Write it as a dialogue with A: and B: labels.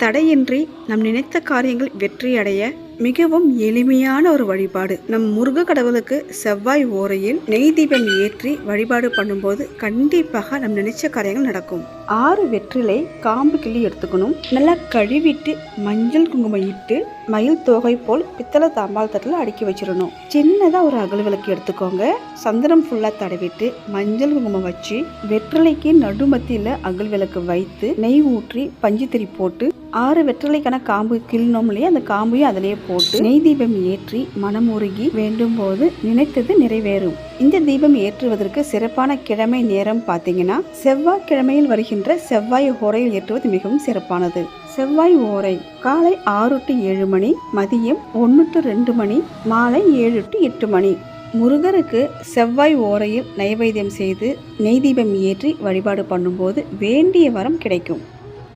A: தடையின்றி நம் நினைத்த காரியங்கள் வெற்றியடைய மிகவும் எளிமையான ஒரு வழிபாடு. நம் முருக கடவுளுக்கு செவ்வாய் ஓரையில் நெய் தீபம் ஏற்றி வழிபாடு பண்ணும்போது கண்டிப்பாக நம் நினைச்ச காரியங்கள் நடக்கும். 6 வெற்றிலை காம்பு கிள்ளி எடுத்துக்கணும். நல்லா கழுவிட்டு மஞ்சள் குங்குமம் இட்டு மயில் தோகை போல் பித்தளை தாம்பால் தட்டில் அடுக்கி வச்சிடணும். சின்னதாக ஒரு அகல் விளக்கு எடுத்துக்கோங்க. சந்தனம் ஃபுல்லாக தடவிட்டு மஞ்சள் குங்குமம் வச்சு வெற்றிலைக்கு நடுமத்தியில் அகல் விளக்கு வைத்து நெய் ஊற்றி பஞ்சுத்திரி போட்டு 6 வெற்றிலைக்கான காம்பு கிள்ளணும் இல்லையா, அந்த காம்பையும் அதிலேயே போட்டு நெய் தீபம் ஏற்றி மனமுருகி வேண்டும் போது நினைத்தது நிறைவேறும். இந்த தீபம் ஏற்றுவதற்கு சிறப்பான கிழமை நேரம் பார்த்தீங்கன்னா செவ்வாய் கிழமையில் வருகின்ற செவ்வாய் ஓரையில் ஏற்றுவது மிகவும் சிறப்பானது. செவ்வாய் ஓரை காலை 6 to 7 மணி, மதியம் 1 to 2 மணி, மாலை 7 to 8 மணி. முருகருக்கு செவ்வாய் ஓரையில் நைவேத்தியம் செய்து நெய் தீபம் ஏற்றி வழிபாடு பண்ணும்போது வேண்டிய வரம் கிடைக்கும்.